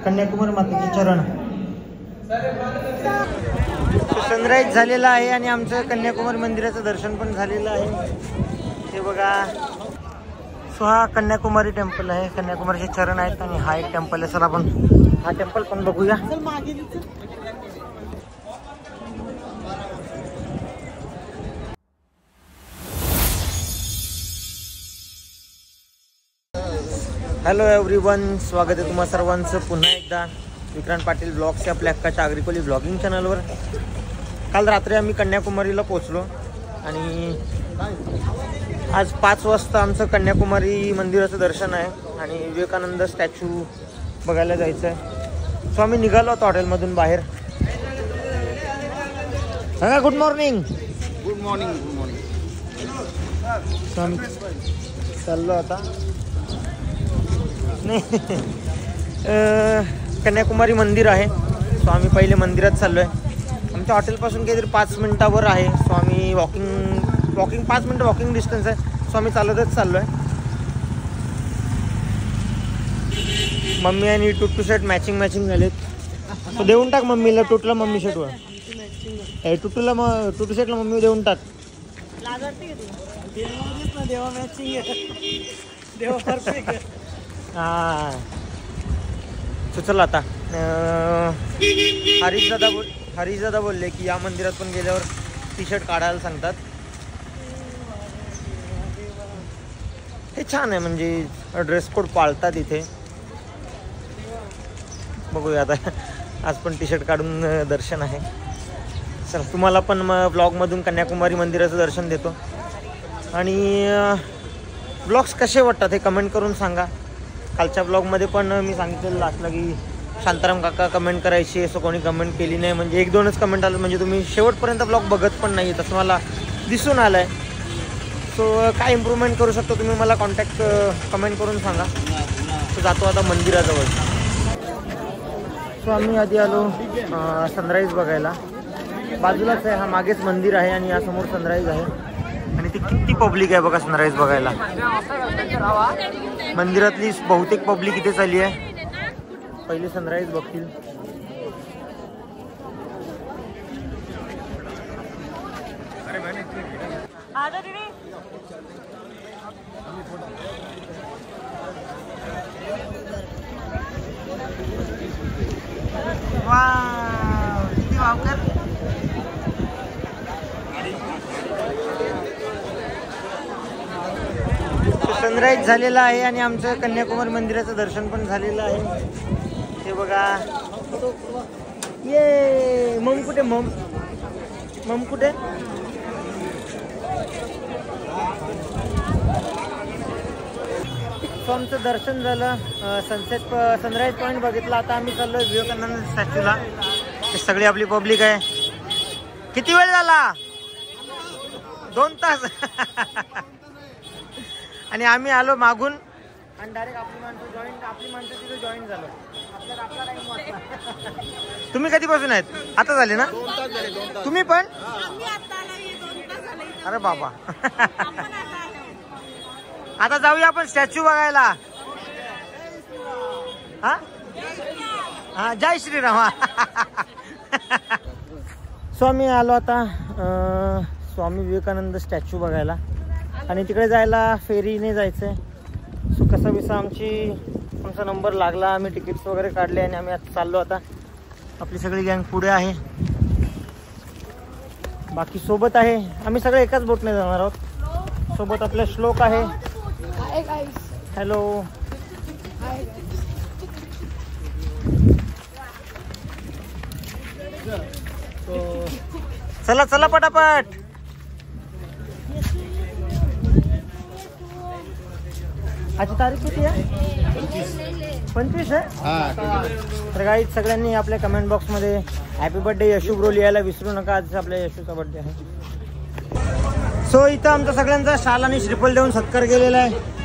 कन्याकुमारी मातेचे चरण. सनराईज झालेला आहे आणि आमचं कन्याकुमारी मंदिराचं दर्शन पण झालेलं आहे. हे बघा, सो हा कन्याकुमारी टेम्पल आहे. कन्याकुमारीचे चरण आहेत आणि हा एक टेम्पल आहे. चला आपण हा टेम्पल पण बघूया. हॅलो एव्हरीवन, स्वागत आहे तुम्हा सर्वांचं पुन्हा एकदा विक्रांत पाटील ब्लॉग्स आपल्या हक्काच्या आग्रिकोली ब्लॉगिंग चॅनलवर. काल रात्री आम्ही कन्याकुमारीला पोचलो आणि आज 5 वाजता आमचं कन्याकुमारी मंदिराचं दर्शन आहे आणि विवेकानंद स्टॅच्यू बघायला जायचं आहे. सो आम्ही निघालो होतो हॉटेलमधून बाहेर. हा, good morning. Good morning. Good morning. So आम्ही चाललो आता. नाही, कन्याकुमारी मंदिर आहे. सो आम्ही पहिले मंदिरात चाललो आहे. आमच्या हॉटेलपासून काहीतरी 5 मिनटावर आहे. सो आम्ही वॉकिंग 5 मिनटं वॉकिंग डिस्टन्स आहे. सो आम्ही चालतच चाललो आहे. मम्मी आणि टूटू शर्ट मॅचिंग झालेत. तो देऊन टाक मम्मीला. टूटला मम्मी शर्टवर टूटू शर्टला मम्मी देऊन टाक. हां, तो चला आता. हरीश दादा बोलले की या मंदिरात पण गेल्यावर टी शर्ट काढायला सांगतात. हे छान आहे, म्हणजे ड्रेस कोड पाळतात इथे. बघूया आता. आज पण टी शर्ट काढून दर्शन आहे. चल, तुम्हाला पण मग ब्लॉगमधून कन्याकुमारी मंदिराचं दर्शन देतो. आणि ब्लॉग्स कसे वाटतात हे कमेंट करून सांगा. कालच्या ब्लॉगमध्ये पण मी सांगितलेलं लास्टला की शांताराम काका कमेंट करायची, असं कोणी कमेंट केली नाही. म्हणजे 1-2च कमेंट आलं. म्हणजे तुम्ही शेवटपर्यंत ब्लॉग बघत पण नाही, तसं मला दिसून आलं आहे. सो काय इम्प्रूव्हमेंट करू शकतो तुम्ही मला कॉन्टॅक्ट कमेंट करून सांगा. सो जातो आता मंदिराजवळ. सो आम्ही आधी आलो सनराईज बघायला. बाजूलाच आहे, हा मागेच मंदिर आहे आणि यासमोर सनराईज आहे. आणि ती किती पब्लिक आहे बघा सनराईज बघायला. मंदिरातली बहुतेक पब्लिक इथे चालली आहे. पहिली सनराईज बघतील. किती वावकर. सनराईज झालेला आहे आणि आमचं कन्याकुमारी मंदिराचं दर्शन पण झालेलं आहे. हे बघा. ये मम कुठे. मम कुठे. सो आमचं दर्शन झालं. सनराईज पॉईंट बघितला. आता आम्ही चाललोय विवेकानंद स्टॅच्यूला. हे सगळी आपली पब्लिक आहे. किती वेळ झाला. 2 तास. आणि आम्ही आलो मागून आणि डायरेक्ट आपली माणसं तिथे जॉईन झालो. आपला टाइम वाचला. तुम्ही कधीपासून आहेत. आता झाले ना. 2 तास झाले. तुम्ही पण. अरे बाबा. आता जाऊया आपण स्टॅच्यू बघायला. हा, जय श्रीराम. सो आम्ही आलो आता स्वामी विवेकानंद स्टॅच्यू बघायला आणि तिकडे जायला फेरीने जायचं आहे. सो कसा विसा आमचा नंबर लागला. आम्ही तिकीट्स वगैरे काढले आणि आम्ही आता चाललो. आता आपली सगळी गँग पुढे आहे, बाकी सोबत आहे. आम्ही सगळे एकाच बोटने जाणार आहोत. सोबत आपले श्लोक आहे. हॅलो. चला चला पटापट. आजची तारीख किती आहे. 25 आहे. तर गाईज सगळ्यांनी आपल्या कमेंट बॉक्स मध्ये हॅपी बर्थडे यशू ब्रो लिहायला विसरू नका. आज आपल्या यशूचा बर्थडे आहे. सो इथं आमचा सगळ्यांचा शाल आणि श्रीफल देऊन सत्कार केलेला आहे.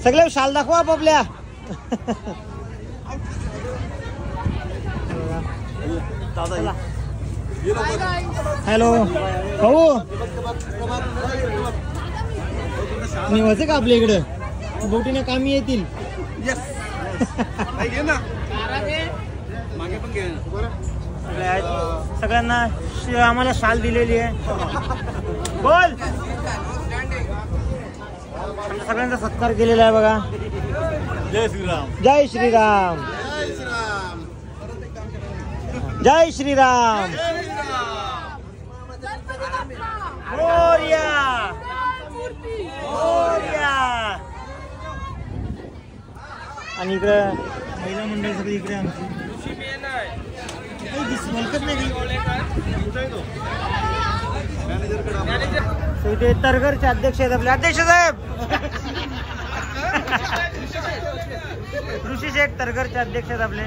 सगळे शाल दाखवा आपापल्या. हॅलो भाऊ, निवायचं का आपल्या इकडं. बोटीने कामी येतील. मागे पण घे सगळ्यांना आम्हाला शाल दिलेली आहे. बोल. सगळ्यांचा सत्कार केलेला आहे बघा. जय श्रीराम. जय श्रीराम. जय श्रीराम. मोरया मोरया. आणि इकडे महिला मंडळ सगळी इकडे आमची इथे तरघरचे अध्यक्ष आहेत आपले. अध्यक्ष साहेब ऋषी शेठ तरघरचे अध्यक्ष आहेत आपले.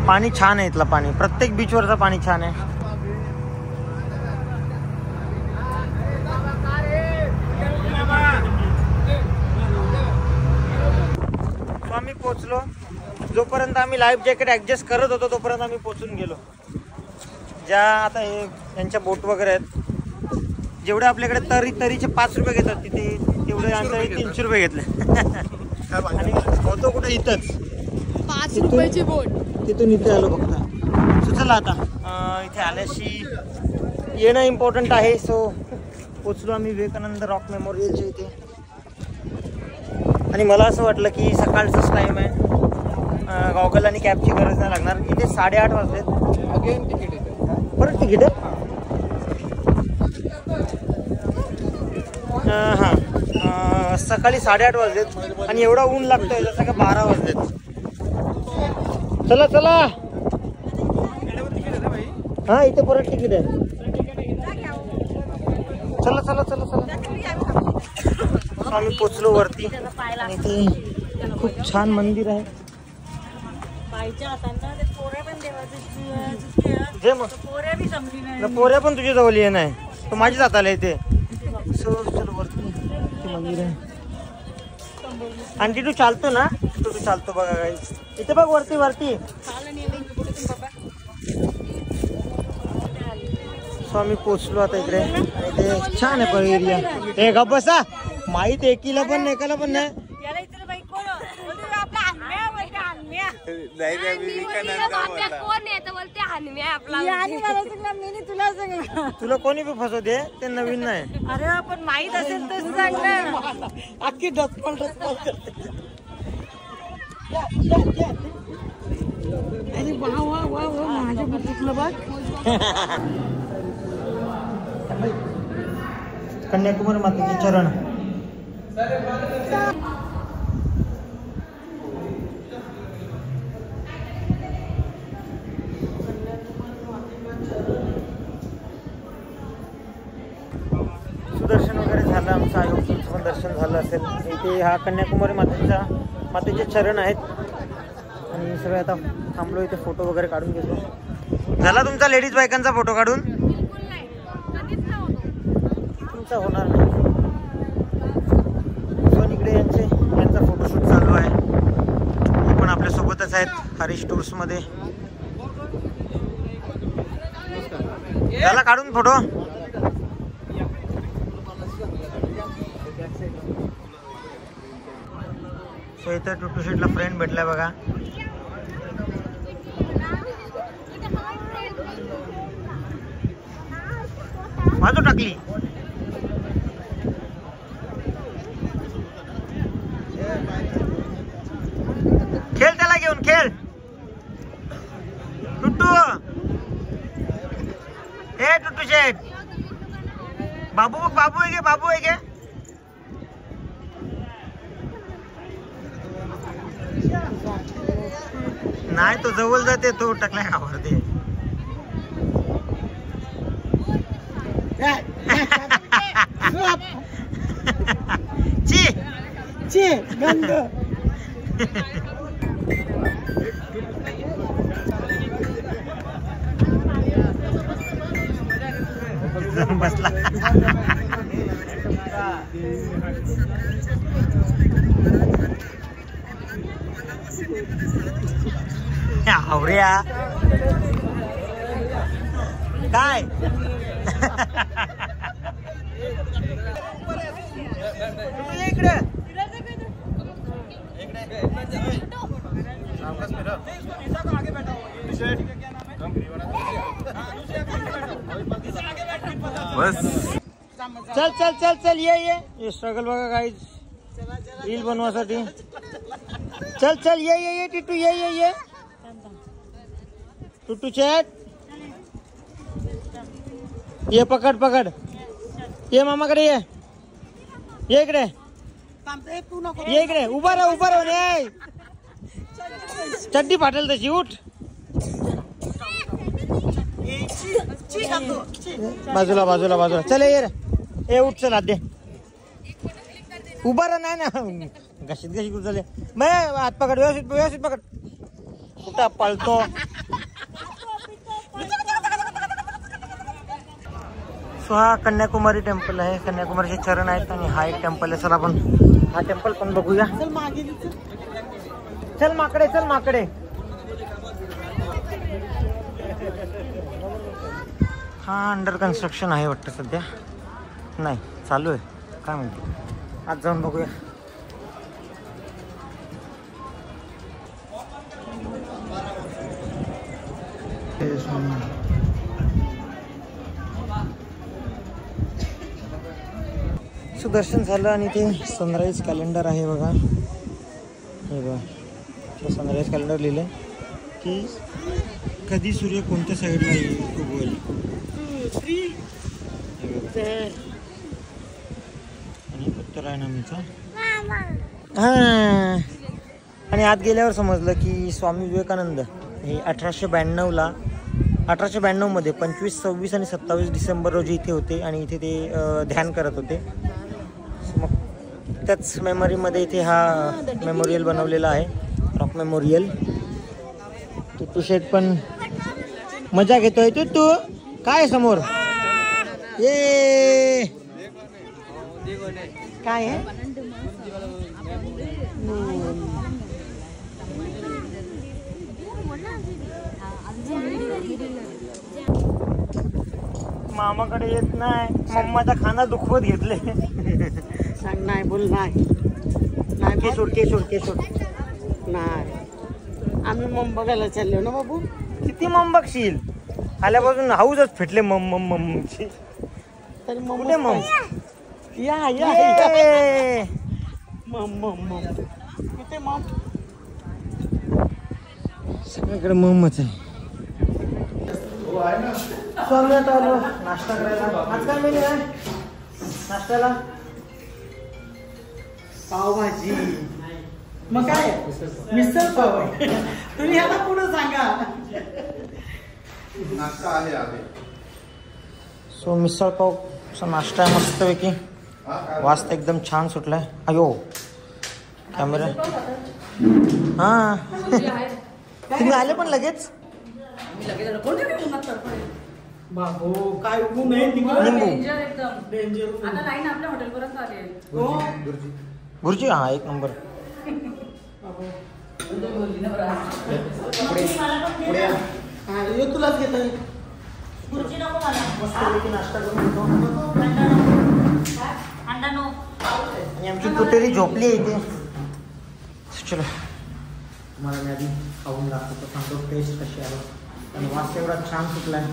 पाणी छान आहे इथलं. पाणी प्रत्येक बीचवरचं पाणी छान आहे. आम्ही पोचलो. जोपर्यंत आम्ही लाईफ जॅकेट ऍडजस्ट करत होतो तोपर्यंत आम्ही पोचून गेलो. ज्या आता हे यांच्या बोट वगैरे आहेत, जेवढे आपल्याकडे तरीचे 5 रुपये घेतात तिथे तेवढे आमच्या 300 रुपये घेतले. आणि होतो कुठे इथंच 5 रुपयाची बोट. तिथून इथे आलो फक्त. सो चला आता इथे आल्याशी येणं इम्पॉर्टंट आहे. सो पोचलो आम्ही विवेकानंद रॉक मेमोरियलच्या इथे. आणि मला असं वाटलं की सकाळचाच टाईम आहे, गॉगल आणि कॅबची गरज नाही लागणार. इथे 8:30 वाजलेत. अगेन तिकीट येते. परत तिकीट आहे. हां सकाळी 8:30 वाजलेत आणि एवढा ऊन लागतोय जसं का 12 वाजलेत. चला चला. हां इथे परत तिकीट आहे. चला चला चला चला. आम्ही पोचलो वरती आणि इथे खूप छान मंदिर आहे. जे मग पोऱ्या पण तुझ्या जवळ ये नाही तो माझी जात आला इथे. सो चलो वरती मंदिर आहे. आणि तू चालतो ना, तू चालतो बघा काही इथे बघ वरती वरती. सो आम्ही पोचलो आता इकडे. इथे छान आहे पण एरिया. हे गप बसा. माहित एकीला पण एकाला पण नाही. तुला कोणी बी फसव दे, ते नवीन नाही. अरे आपण माहित असेल तर सांग ना. अख्खी डस्पॉल अरे वा वा वा वा माझ्या बुटीतलं बघ. कन्याकुमारी मातेचे चरण. सुदर्शन वगैरे झालं आमचं. आयोगचं पण दर्शन झालं असेल. इथे हा कन्याकुमारी मातेचे चरण आहेत. आणि सगळे आता थांबलो इथे फोटो वगैरे काढून घेतो. झाला तुमचा लेडीज बायकांचा फोटो काढून? तुमचा होणार नाही. पण इकडे यांचा फोटोशूट चालू आहे. हे पण आपल्या सोबतच आहेत हरीश टूर्स मध्ये. झाला काढून फोटो? सो इथं टूटूशीटला फ्रेंड भेटलाय बघा. बाजू टाकली. खेळ त्याला घेऊन खेळ. टुट्टू हे टुट्टू शेठ. बाबू बाबू आहे गे, बाबू आहे गे. नाही तो जवळ जाते, तो टाकलाय आवडते. ची ची गंध. बसला. हावऱ्या काय इकडे चल चल चल चल ये स्ट्रगल बघा गाईज रील बनवासाठी चल चल ये टिटू ये टुटू चॅट ये पकड पकड ये मामाकडे ये इकडे ये इकडे उभा राह रे चड्डी फाटेल तशी उठ बाजूला बाजूला बाजूला चल ये रे ए उठ चल आदे उभा राह नाही ना घशीत उचलले मग हात पकड व्यवस्थित पकड कुठं पळतो सो हा कन्याकुमारी टेम्पल आहे कन्याकुमारीचे चरण आहेत आणि हा एक टेम्पल आहे सर आपण हा टेम्पल पण बघूया चल माकडे हा अंडर कन्स्ट्रक्शन आहे वाटतं सध्या नाही चालू आहे काय म्हणते आज जाऊन बघूया दर्शन झालं आणि ते सनराईज कॅलेंडर आहे बघा हे बघा सनराईज कॅलेंडर लिहिलं की कधी सूर्य कोणत्या साईडला उगवेल आणि उत्तरायणामीचा हा आणि आत गेल्यावर समजलं की स्वामी विवेकानंद हे 1892 मध्ये 25, 26 आणि 27 डिसेंबर रोजी इथे होते आणि इथे ते ध्यान करत होते. मग त्याच मेमरीमध्ये इथे हा मेमोरियल बनवलेला आहे, रॉक मेमोरियल. टुटू शेट पण मजा घेतोय. टुटू काय समोर ये काय आहे? मामाकडे येत नाही, मम्माचा खाना दुखवत घेतले. सांग नाही, बोल नाही. केसोड नाही, आम्ही मम बघायला चाललो ना बाबू. किती मम बघशील, आल्यापासून हाऊसच फेटले मम्मीची. तरी मम कुठे मम? या मम कुठे मम? सगळीकडे मम्मच आहे. स्वागत आलो नाश्ता करायला. आज काय मेन्यू आहे नाश्त्याला? पावभाजी. मग काय मिसळ पाव आहे. तुम्ही ह्याला पुढे सांगा. नाश्ता आहे. सो मिसळ पावचा नाश्ता आहे मस्तपैकी. वाजता एकदम छान सुटलाय. अयो कॅमेरा. हा तुम्ही आले पण लगेच. बाबू काय ऊन आहे तिकडे. निंबू डेंजर. आता लाईन आपल्या हॉटेलपर्यंत आली आहे. गुरुजी हा एक नंबर. हा ये तुलाच घेता येईल. मस्तपैकी नाश्ता करून घेतो. आणि आमची कुठेतरी झोपली आहे इथे. चलो तुम्हाला मी आधी खाऊन दाखवतो, सांगतो टेस्ट कशी आहे. आणि वास एवढा छान सुटलाय.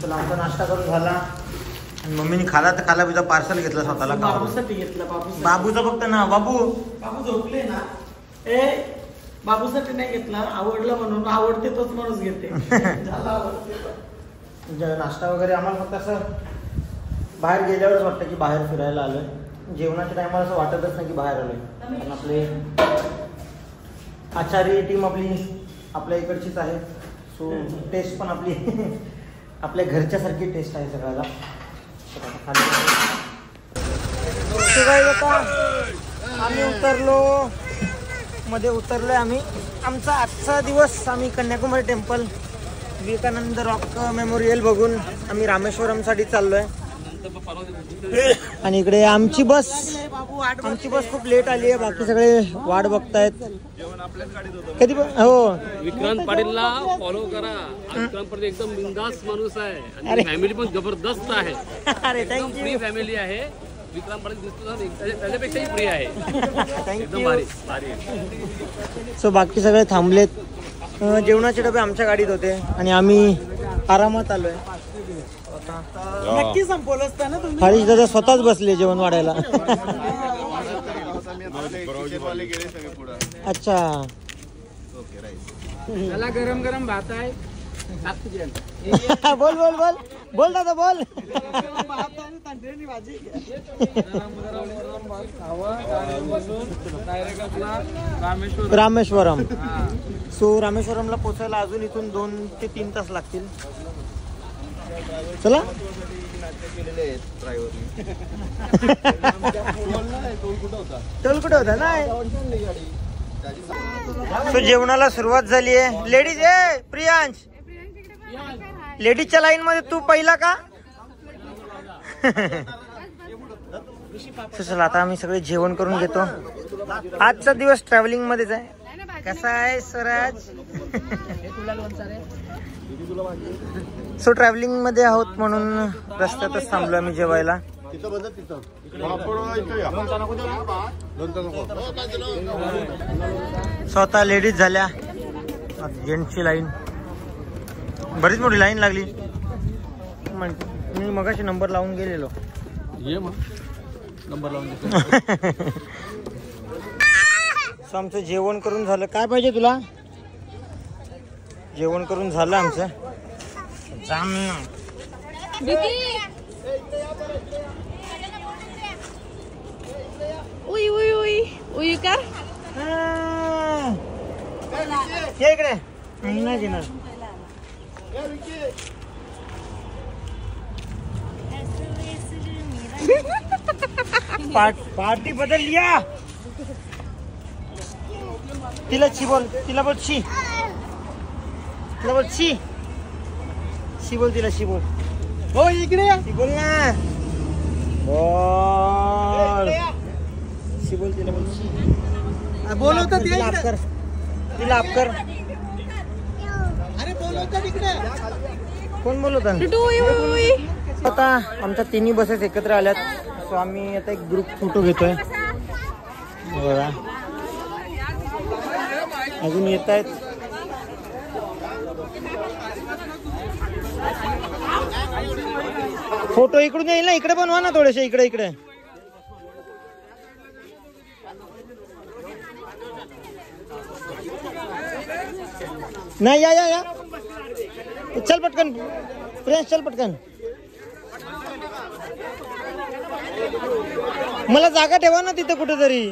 चला आमचा नाश्ता करून झाला आणि मम्मीने खाला तर खाला, बिजा पार्सल घेतला स्वतःला. बाबूसाठी घेतला. बाबूचा फक्त ना बाबू झोपले ना. ए बाबूसाठी नाही घेतला, आवडलं म्हणून. आवडते तोच माणूस घेते. नाश्ता वगैरे आम्हाला फक्त असं बाहेर गेल्यावरच वाटतं की बाहेर फिरायला आलोय. जेवणाच्या टायमाला असं वाटतच नाही की बाहेर आलोय. कारण आपले आचार्य टीम आपल्या इकडचीच आहे. सो टेस्ट पण आपली आपल्या घरच्यासारखी टेस्ट आहे सगळ्याला. आम्ही उतरलोय आम्ही. आमचा आजचा दिवस आम्ही Kanyakumari temple Vivekananda rock memorial बघून आम्ही रामेश्वरमसाठी चाललोय. आणि इकडे आमची बस खूप लेट आली आहे. बाकी सगळे वाट बघतायत. कधी हो विक्रांत पाटीलला फॉलो करा. विक्रांत पाटील एकदम बिंदास माणूस आहे आणि फॅमिली पण जबरदस्त आहे. अरे फ्री थँक्यू. फॅमिली आहे. विक्रांत पाटील दिसतो त्याच्यापेक्षाही फ्री आहे. एकदम थँक्यू. भारी भारी. सो बाकी सगळे थांबलेत. जेवणाचे डबे आमच्या गाडीत होते आणि आम्ही आरामात आलोय. नक्की संपवलं असतं ना तुम्ही. हरीश दादा स्वतःच बसले जेवण वाढायला. अच्छा त्याला गरम गरम भात आहे. बोल बोल बोल बोल दादा बोल. रामेश्वरम. सो रामेश्वरमला पोचायला अजून इथून 2 ते 3 तास लागतील. चला टोल कुठे होता नाही. सो जेवणाला सुरुवात झाली आहे. लेडीज प्रियांश लेडीजच्या लाईन मध्ये तू पहिला का. चला आता आम्ही सगळे जेवण करून घेतो. आजचा दिवस ट्रॅव्हलिंग मध्येच आहे. कसा आहे स्वराज. सो ट्रॅव्हलिंग मध्ये आहोत म्हणून रस्त्यातच थांबलो आम्ही जेवायला. स्वतः लेडीज झाल्या. जेंट्सची लाईन बरीच मोठी लाईन लागली. मी मगाशी नंबर लावून गेलेलो. ये मग नंबर लावून. सो आमचं जेवण करून झालं. काय पाहिजे तुला. जेवण करून झालं आमचं. उई उई उई उई कर. ये इकडे नाही घेणार. पार्टी बदल लिया. तिला ची बोल. तिला बोल ची. तिला बोल ची. शी बोल. तिला शी बोल. हो इकडे या. शी बोल ना. बोल. शी बोल. तिला बोल शी. बोलवतात तिला आप कर. तिला आप कर. अरे बोलवतात इकडे. कोण बोलवतात. उई उई उई. आता आमच्या तिन्ही बसेस एकत्र आल्यात. सो आम्ही आता एक ग्रुप फोटो घेतोय. बघा अजून येत आहेत. फोटो इकडून येईल ना. इकडे बनवा ना थोडेसे. इकडे इकडे नाही. या या या चल पटकन. प्रियांश चल पटकन. मला जागा ठेवा ना तिथे कुठेतरी.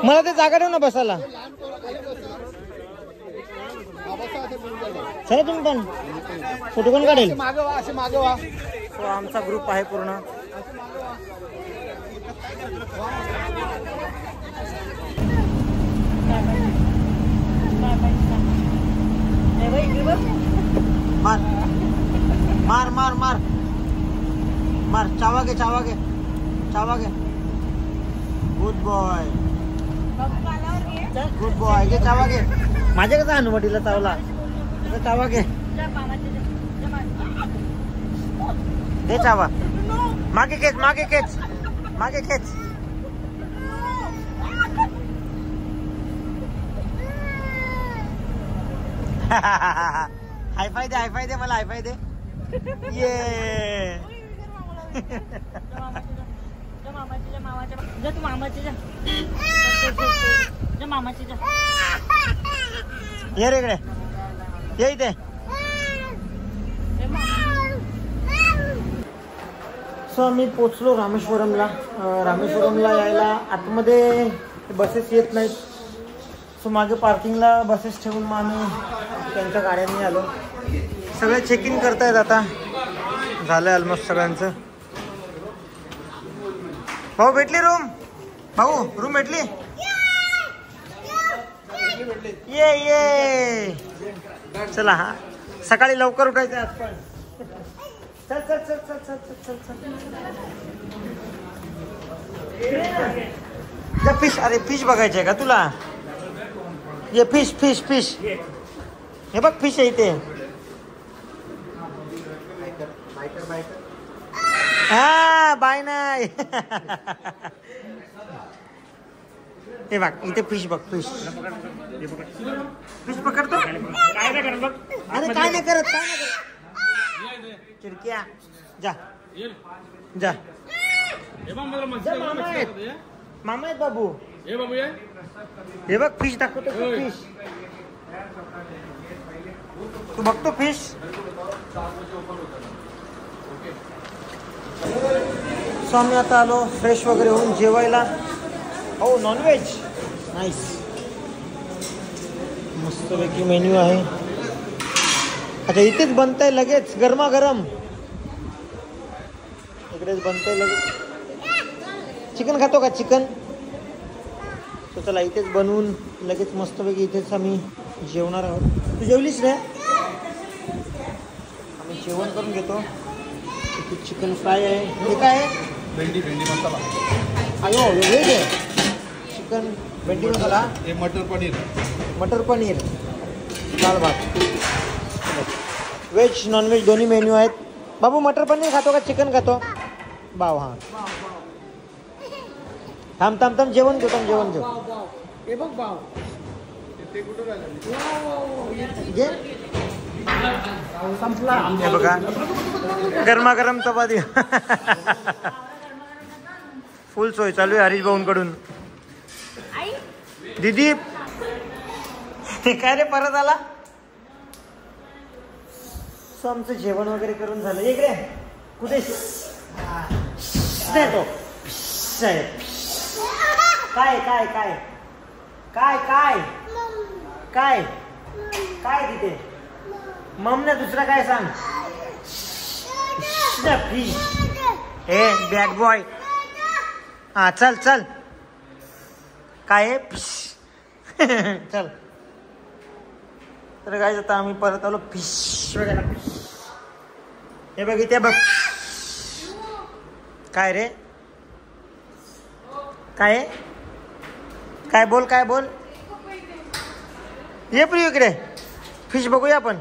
मला ते जागा ठेव ना बसायला. चला तुम्ही पण फोटो कोण काढेल. तो आमचा ग्रुप आहे पूर्ण. मार मार मार मार मार. चावा घे चावा घे चावा घे. Good boy good boy. घे चावा घे. माझ्या कसा अनुमतीला चावला. चावा घे. घे चावा. मागे खेच मागे खेच मागे खेच. हायफाय दे हायफाय दे. मला हायफाय दे. ये ये रे इकडे. ये इथे. सो आम्ही पोचलो रामेश्वरमला. रामेश्वरमला यायला आतमध्ये बसेस येत नाहीत. सो मागे पार्किंगला बसेस ठेवून मग आम्ही त्यांच्या गाड्यांनी आलो. सगळे चेक इन करतायत आता. झालं ऑलमोस्ट सगळ्यांचं. भाऊ भेटली रूम. भाऊ रूम भेटली. ये चला हा सकाळी लवकर उठायचं आज पण. चल चल चल चल चल चल चल चल. फिश, अरे फिश बघायचे आहे का तुला? ये फिश फिश फिश, हे बघ फिश आहे इथे. हा बाय नाही. हे बघ इथे फिश बघ, फिश फिश पकडतो. अरे काय नाही करत, काय नाही करत. चिरक्या जा जा. मामा आहेत, मामा आहेत बाबू. हे बघ फिश दाखवतो, फिश तू बघतो फिश. सो आम्ही आता आलो फ्रेश वगैरे होऊन जेवायला. हो नॉनव्हेज, नाईस. मस्तपैकी मेन्यू आहे. अच्छा इथेच बनतंय लगेच गरमागरम, इकडेच बनतंय लगेच. चिकन खातो का चिकन? तर चला इथेच बनवून लगेच मस्तपैकी इथेच आम्ही जेवणार आहोत. तू जेवलीस रे? आम्ही जेवण करून घेतो. इथे चिकन फ्राय आहे. हे काय आहे? भेंडी मसाला. अयो व्हेज आहे. चिकन भेंडी मसाला. हे मटर पनीर, दाल भात. व्हेज नॉनव्हेज दोन्ही मेन्यू आहेत. बाबू मटर पनीर खातो का चिकन खातो? बाव हां थांब थांब थांब जेवण घेऊ, जेवण घेऊ. हे बघ बाव. घे. संपला. हे बघा गरमागरम चपाती. फुल सोय चालू आहे हरीश भाऊंकडून. दीदी काय रे परत आला? सो आमचं जेवण वगैरे करून झालं. इकडे कुठे तो काय काय काय काय काय काय काय तिथे मम ना दुसरा काय सांग. फिश. हे बॅड बॉय. हा चल चल. काय आहे? चल. तर काय आता आम्ही परत आलो फिश वगैरे. हे बघ इथे बघ. काय रे? काय आहे? काय बोल, काय बोल. ये प्रिय इकडे फिश बघूया आपण.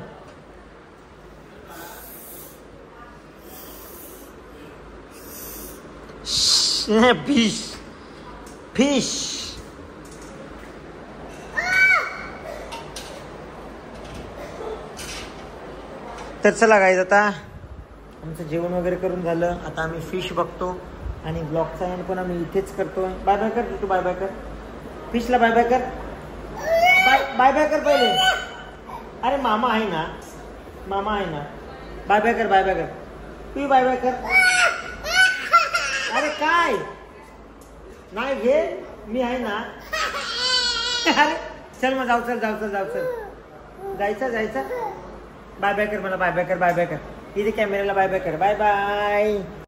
Fish fish. तर चला गाईज आता आमचं जेवण वगैरे करून झालं. आता आम्ही फिश बघतो आणि ब्लॉगचा एंड पण आम्ही इथेच करतो. बाय बाय कर तू, बाय बाय कर. फिशला बाय बाय कर. बाय बाय कर पहिले. अरे मामा आहे ना, मामा आहे ना. बाय बाय कर, बाय बाय कर. तू बाय बाय कर. अरे काय नाही घे, मी आहे ना. अरे चल मग जाऊ, चल जाऊ, चल जाऊ, चल जायचं जायचं. बाय बाय कर मला, बाय बाय कर, बाय बाय कर. इथे कॅमेऱ्याला बाय बाय कर. Bye bye.